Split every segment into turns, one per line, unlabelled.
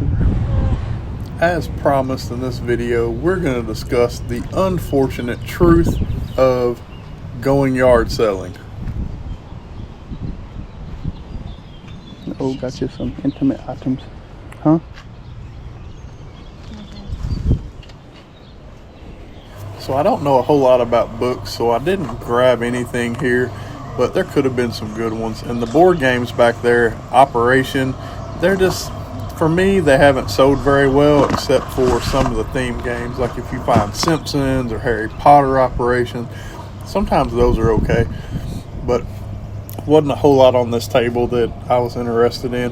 winter.
As promised in this video, we're going to discuss the unfortunate truth of going yard selling.
Oh, got you some intimate items. Huh?
So I don't know a whole lot about books, so I didn't grab anything here, but there could have been some good ones. And the board games back there, Operation, they're just, for me, they haven't sold very well except for some of the theme games. Like if you find Simpsons or Harry Potter Operation, sometimes those are okay. But wasn't a whole lot on this table that I was interested in.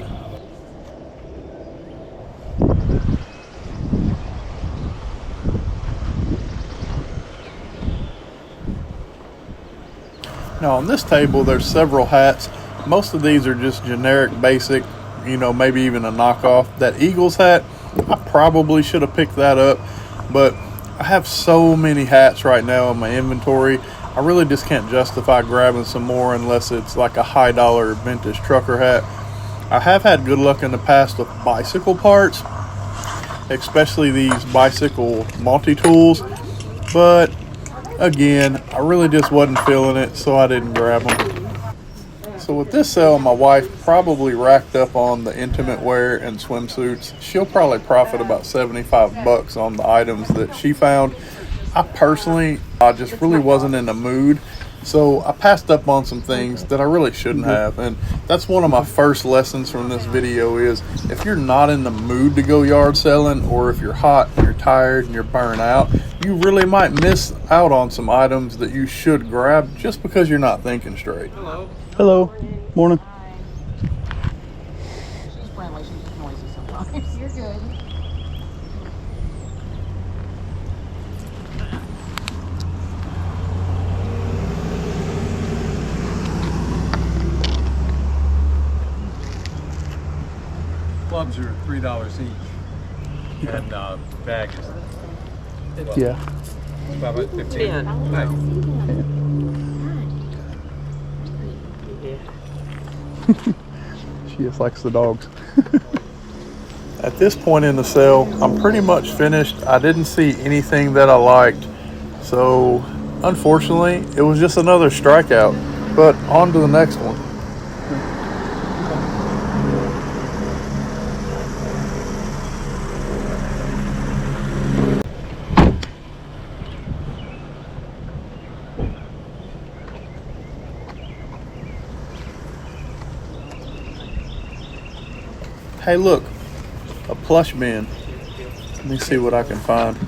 Now on this table there's several hats. Most of these are just generic, basic, maybe even a knockoff. That Eagles hat, I probably should have picked that up, but I have so many hats right now in my inventory. I really just can't justify grabbing some more unless it's like a high dollar vintage trucker hat. I have had good luck in the past with bicycle parts, especially these bicycle multi-tools, but again, I really just wasn't feeling it, so I didn't grab them. So with this sale, my wife probably racked up on the intimate wear and swimsuits. She'll probably profit about $75 on the items that she found. I just really wasn't in the mood, so I passed up on some things that I really shouldn't have. And that's one of my first lessons from this video is if you're not in the mood to go yard selling, or if you're hot and you're tired and you're burnt out, you really might miss out on some items that you should grab just because you're not thinking straight.
Hello. Morning.
She's friendly. She's just noisy sometimes. You're good.
Clubs are $3 each, and bag is
Yeah.
about 15.
She just likes the dogs.
At this point in the sale, I'm pretty much finished. I didn't see anything that I liked, so unfortunately, it was just another strikeout. But on to the next one. Hey, look, a plush bin. Let me see what I can find.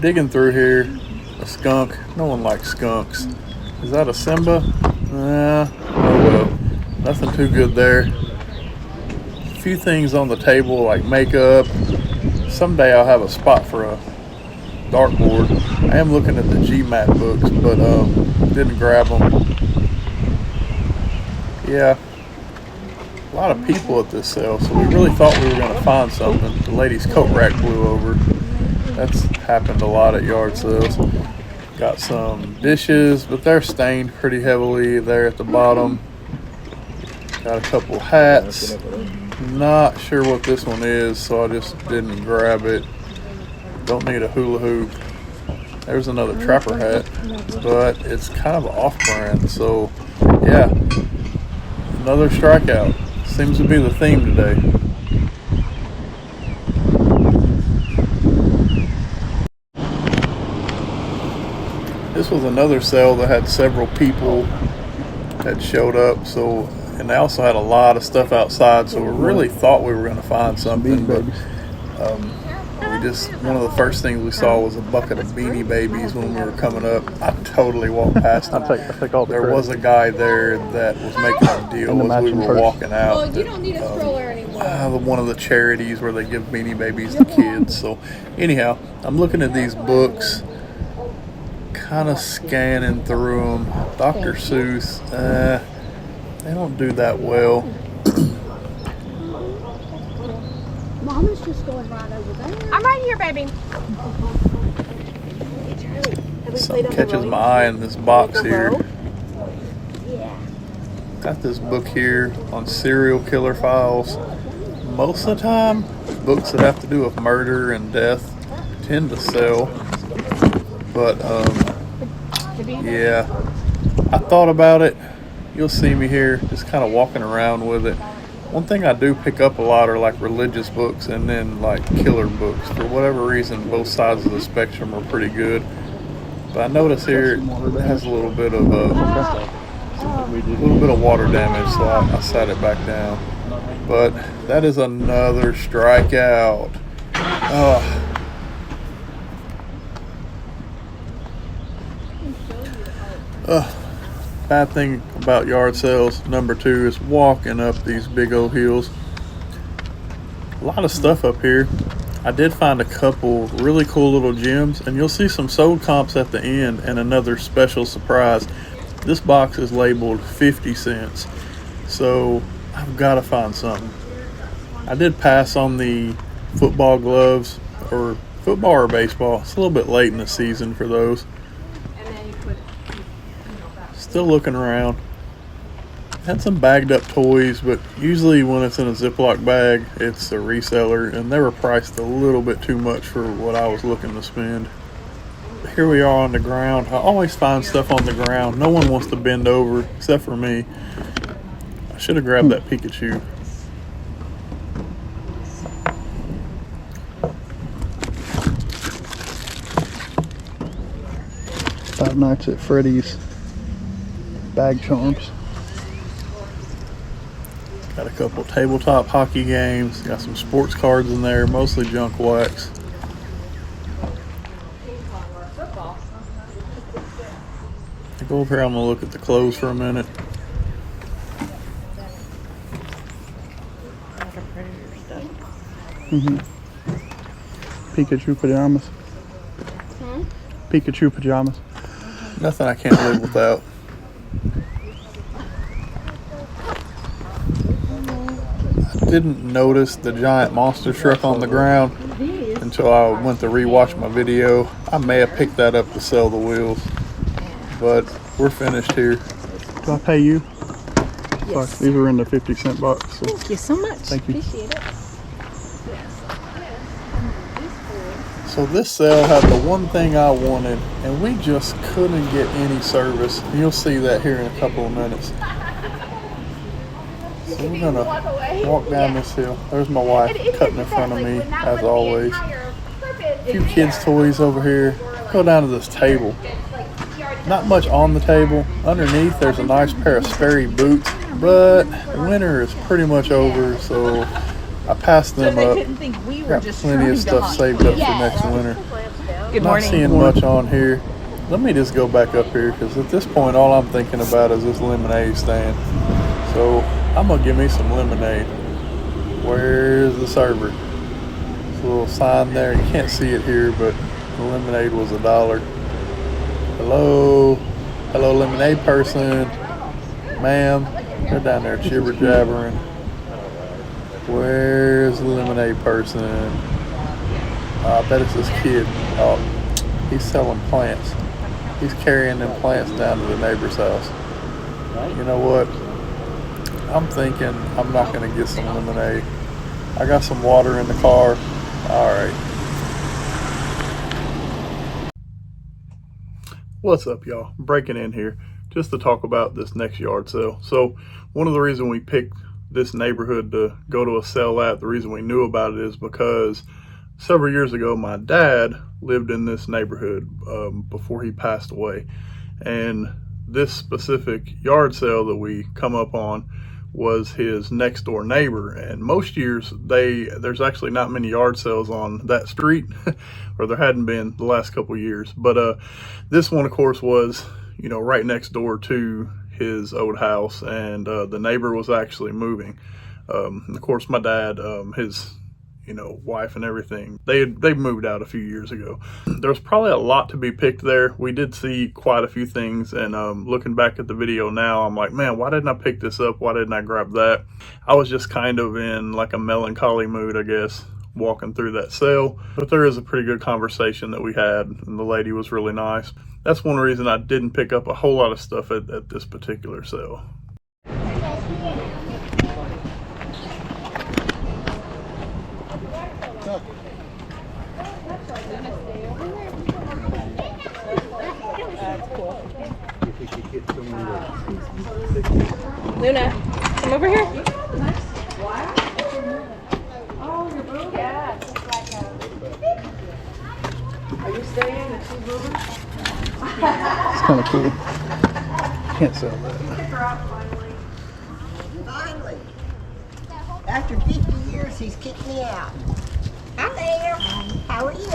Digging through here, a skunk. No one likes skunks. Is that a Simba? Oh well, nothing too good there. A few things on the table like makeup. Someday I'll have a spot for a dartboard. I am looking at the GMAT books, but didn't grab them. Yeah. A lot of people at this sale, so we really thought we were going to find something. The lady's coat rack blew over. That's happened a lot at yard sales. Got some dishes, but they're stained pretty heavily there at the bottom. Got a couple hats. Not sure what this one is, so I just didn't grab it. Don't need a hula hoop. There's another trapper hat, but it's kind of off-brand, so yeah. Another strikeout. Seems to be the theme today. This was another sale that had several people that showed up, and they also had a lot of stuff outside, so we really thought we were going to find something, but one of the first things we saw was a bucket of Beanie Babies when we were coming up. I totally walked past them.
I take all the
There
credit.
was a guy there that was making a deal as we were walking out.
Well, you don't need a stroller anymore.
One of the charities where they give Beanie Babies to kids. So anyhow, I'm looking at these books, kind of scanning through them. Dr. Seuss, they don't do that well.
Mama's just going right over there.
I'm right here, baby.
Something catches my eye in this box here.
Yeah.
Got this book here on serial killer files. most of the time, books that have to do with murder and death tend to sell. But yeah, I thought about it. You'll see me here just kind of walking around with it. One thing I do pick up a lot are like religious books and then like killer books. For whatever reason, both sides of the spectrum are pretty good. But I notice here it has a little bit of water damage, so I sat it back down. But that is another strikeout. Bad thing about yard sales, number 2, is walking up these big old hills. A lot of stuff up here. I did find a couple really cool little gems, and you'll see some sold comps at the end and another special surprise. This box is labeled 50 cents, so I've got to find something. I did pass on the football gloves, or football or baseball. It's a little bit late in the season for those. Still looking around. Had some bagged up toys, but usually when it's in a Ziploc bag, it's a reseller, and they were priced a little bit too much for what I was looking to spend. Here we are on the ground. I always find stuff on the ground. No one wants to bend over except for me. I should have grabbed that Pikachu.
Five Nights at Freddy's bag charms.
Got a couple tabletop hockey games. Got some sports cards in there, mostly junk wax. I go over here, I'm gonna look at the clothes for a minute.
Pikachu pajamas. Pikachu pajamas.
Nothing I can't live without. I didn't notice the giant monster truck on the ground until I went to rewatch my video. I may have picked that up to sell the wheels, but we're finished here.
Do I pay you?
Yes.
Sorry, these were in the 50-cent box. So
Thank you so much.
Thank you.
Appreciate it.
So this sale had the one thing I wanted, and we just couldn't get any service. You'll see that here in a couple of minutes. So we're gonna walk down this hill. There's my wife cutting in front of me, as always. A few kids' toys over here. Go down to this table. Not much on the table. Underneath there's a nice pair of Sperry boots, but winter is pretty much over, so I passed them up. Got plenty of stuff saved up for next winter.
Good
Not
morning.
seeing much on here. Let me just go back up here, because at this point all I'm thinking about is this lemonade stand. So I'm gonna give me some lemonade. Where's the server? There's a little sign there. You can't see it here, but the lemonade was $1. Hello, hello, lemonade person, ma'am. They're down there jibber jabbering. Where's the lemonade person? I bet it's this kid. Oh, he's selling plants. He's carrying them plants down to the neighbor's house. You know what? I'm thinking I'm not going to get some lemonade. I got some water in the car. All right. What's up, y'all? Breaking in here just to talk about this next yard sale. So one of the reasons we picked this neighborhood to go to a sale at, the reason we knew about it, is because several years ago my dad lived in this neighborhood before he passed away, and this specific yard sale that we come up on was his next door neighbor. And most years there's actually not many yard sales on that street, or there hadn't been the last couple of years, but this one of course was, you know, right next door to his old house, and the neighbor was actually moving. Of course my dad, his wife and everything, they moved out a few years ago. There was probably a lot to be picked there. We did see quite a few things, and looking back at the video now, I'm like, man, why didn't I pick this up? Why didn't I grab that? I was just kind of in like a melancholy mood, I guess, walking through that sale. But there is a pretty good conversation that we had, and the lady was really nice. That's one reason I didn't pick up a whole lot of stuff at this particular sale.
Luna, come over here.
Are you staying at Two Movers?
It's kind of cool. Can't sell that.
Finally, after 50 years, he's kicked me out. Hi there. How are you?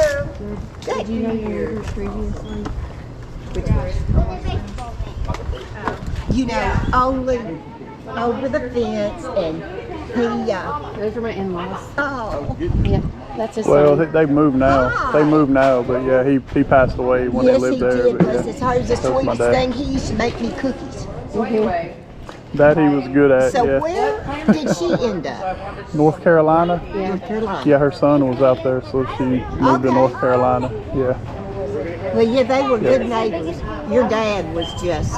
Good.
Did you know your neighbors previously?
You know, only over the fence, and he,
Those are my in-laws.
oh,
Yeah, that's his
Well,
son.
they moved now. They moved now, but yeah, he passed away when
yes,
they lived
he
there.
did.
But
Bless
yeah,
his heart. It was the
that was my
sweetest
dad.
thing. He used to make me cookies.
That he was good at.
So
yeah.
where did she end up?
North Carolina.
North Carolina.
Yeah, her son was out there, so she moved to
Okay.
North Carolina. Yeah.
Well, yeah, they were good neighbors. Your dad was just,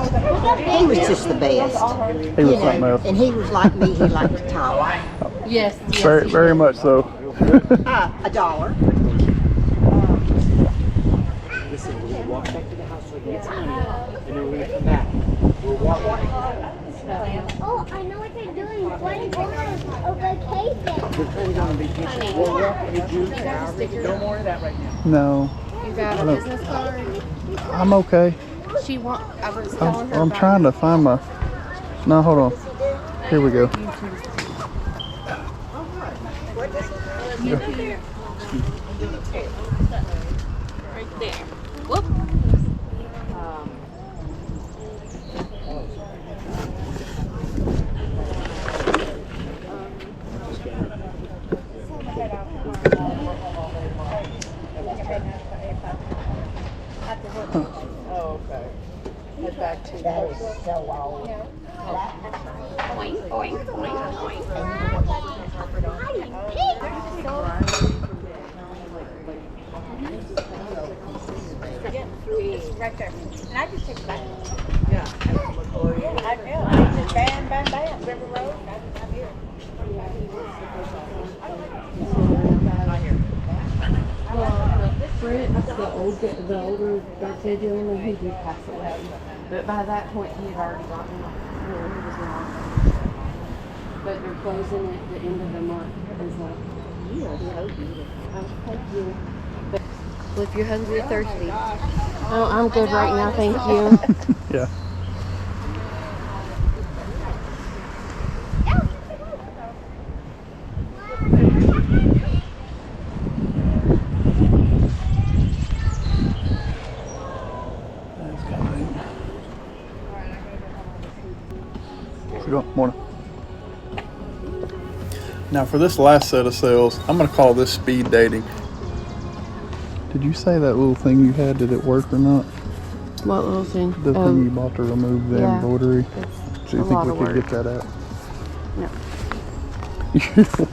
he was just the best.
He was something else.
And he was like me. He liked to talk.
Yes, yes.
Very, very much so.
$1.
Oh, I know what they're doing. Playing on a vacation.
No more of that right now.
No,
You got a business card?
I'm okay.
She want. I was telling her.
I'm
about
trying to find my. No, hold on. Here we go.
Right there. Whoop.
Oh, okay. Head back to
That is so old.
Oink, oink, oink, oink.
Right there. And I just take it back.
yeah.
I do. Bam, bam, bam. River Road. I'm here.
Fritz, the older birthday gentleman, he did pass away. But by that point, he had already gotten where he was long. But they're closing at the end of the month. It's like, you are so beautiful. Oh, thank you.
Well, if you're hungry or thirsty.
Oh, I'm good right now, thank you.
Yeah. That's kind of neat. Let's go. Morning.
Now for this last set of sales, I'm going to call this speed dating.
Did you say that little thing you had, did it work or not?
What little thing?
The thing you bought to remove the
yeah.
embroidery?
It's
Do you
a
think
lot
we
of
could
work.
get that out?
No.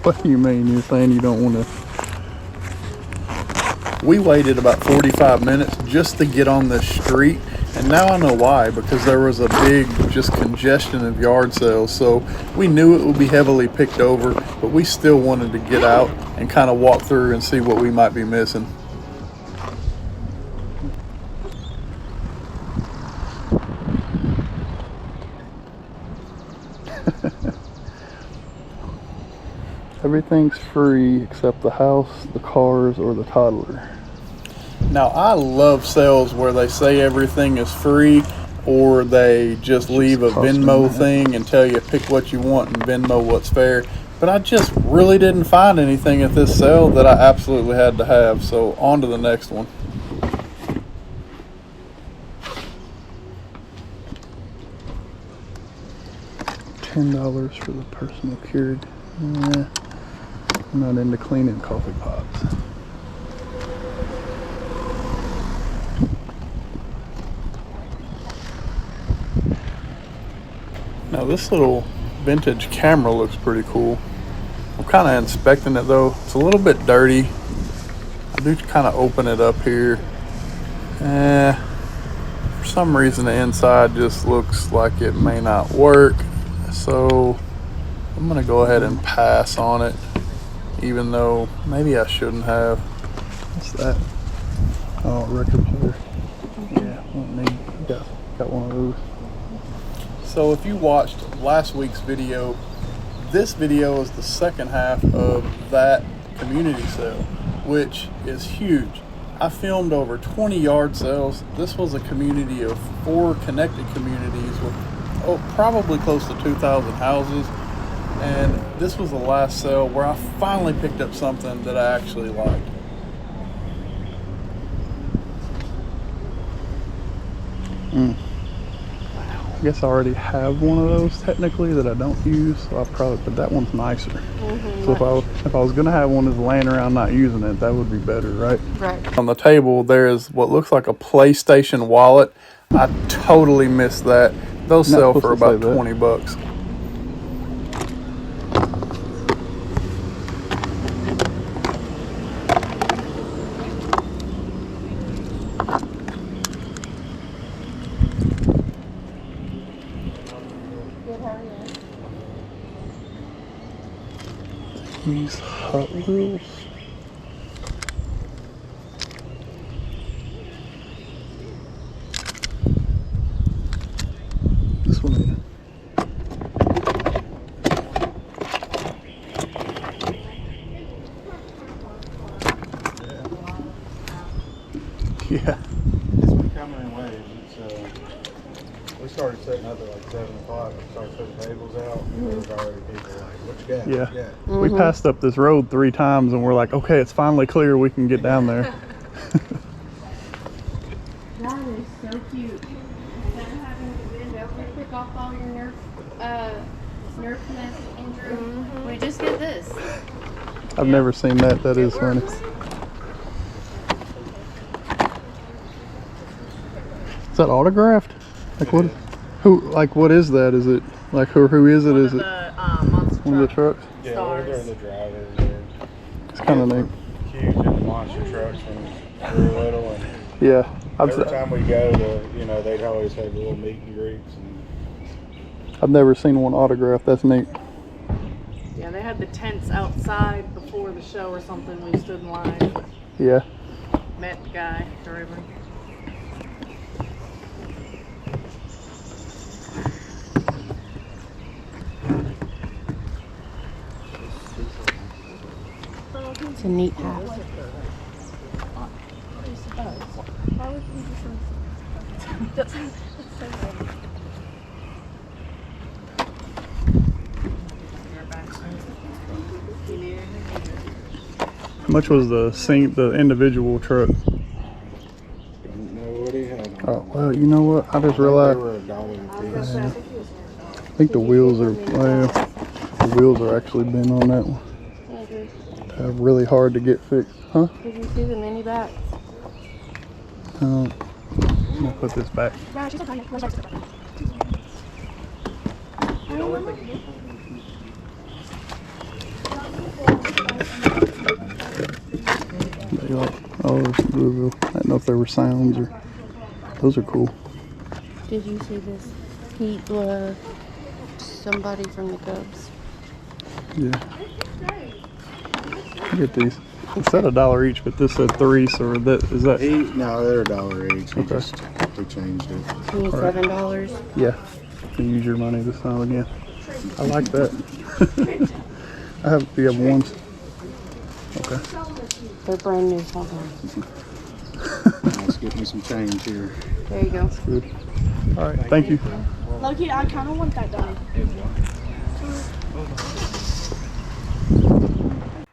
What do you mean? You're saying you don't want to?
We waited about 45 minutes just to get on this street, and now I know why, because there was a big just congestion of yard sales. So we knew it would be heavily picked over, but we still wanted to get out and kind of walk through and see what we might be missing.
Everything's free except the house, the cars, or the toddler.
Now, I love sales where they say everything is free, or they just leave a
costing
Venmo
that.
thing and tell you pick what you want and Venmo what's fair. But I just really didn't find anything at this sale that I absolutely had to have. So on to the next one.
$10 for the personal cured. Nah, I'm not into cleaning coffee pots.
Now this little vintage camera looks pretty cool. I'm kind of inspecting it though. It's a little bit dirty. I do kind of open it up here. For some reason the inside just looks like it may not work. So I'm gonna go ahead and pass on it. even though maybe I shouldn't have.
What's that? Oh, record player. Yeah, won't need. Got one of those.
So if you watched last week's video, this video is the second half of that community sale, which is huge. I filmed over 20 yard sales. This was a community of 4 connected communities with probably close to 2,000 houses. And this was the last sale where I finally picked up something that I actually liked.
I guess I already have one of those technically that I don't use, so I'll probably, but that one's nicer. So if I was gonna have one that's laying around not using it, that would be better, right?
Right.
On the table, there is what looks like a PlayStation wallet. I totally missed that. Those
Not
sell
supposed
for
to say
about
that.
20 bucks.
These Hot Wheels. This one here. Yeah.
It's been coming in waves. We started setting up at like 7 o'clock. We started putting tables out. And there was already people like, what you got?
Yeah.
What you got?
We passed up this road 3 times and we're like, okay, it's finally clear, we can get down there.
That is so cute. Instead of having to bend over to pick off all your Nerf nest, Andrew, we just get this.
I've never seen that. That is funny. Is that autographed? Like what? Who? Like what is that? Is it like who is it? Is it one of the trucks?
Yeah, they're in the drivers.
It's kind of neat.
Huge in the monster trucks when we were little. And
Yeah.
every time we go to, they'd always have little meet and greets.
I've never seen one autographed. That's neat.
Yeah, they had the tents outside before the show or something. We stood in line,
Yeah.
met the guy, driver.
It's a neat hat.
How much was the individual truck?
Didn't know what he had on.
Oh well, you know what? I just realized.
They were $1 a piece.
I think the wheels are actually bent on that one. They're really hard to get fixed, huh?
Did you see the mini back?
I'm gonna put this back. They like, oh, there's Louisville. I didn't know if there were sounds or. Those are cool.
Did you see this? Heat glove. Somebody from the Cubs.
Yeah. Get these. It said $1 each, but this said 3. So that is that?
No, they're $1 each.
Okay.
We changed it.
$27.
Yeah. You can use your money this time again. I like that. You have ones. Okay.
They're brand new. Hold on.
Let's get me some change here.
There you go.
Good. All right. Thank you.
Loki, I kind of want that done.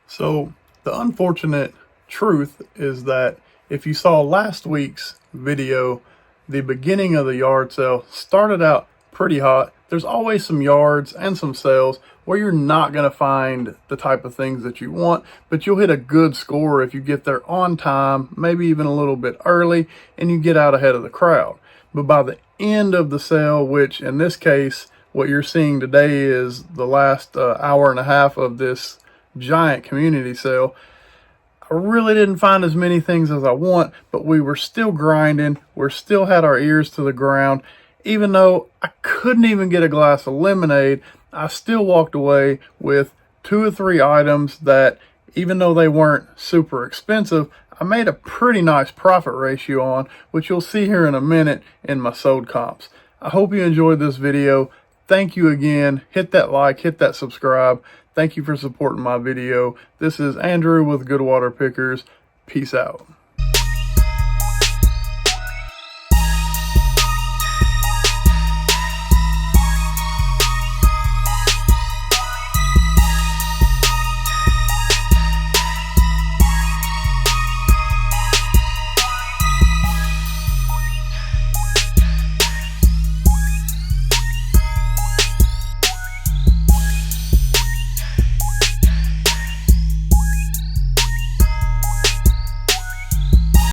So the unfortunate truth is that if you saw last week's video, the beginning of the yard sale started out pretty hot. There's always some yards and some sales where you're not going to find the type of things that you want, but you'll hit a good score if you get there on time, maybe even a little bit early, and you get out ahead of the crowd. But by the end of the sale, which in this case, what you're seeing today is the last hour and a half of this giant community sale, I really didn't find as many things as I want, but we were still grinding. We still had our ears to the ground. Even though I couldn't even get a glass of lemonade, I still walked away with 2 or 3 items that even though they weren't super expensive, I made a pretty nice profit ratio on, which you'll see here in a minute in my sold comps. I hope you enjoyed this video. Thank you again. Hit that like, hit that subscribe. Thank you for supporting my video. This is Andrew with Good Water Pickers. Peace out.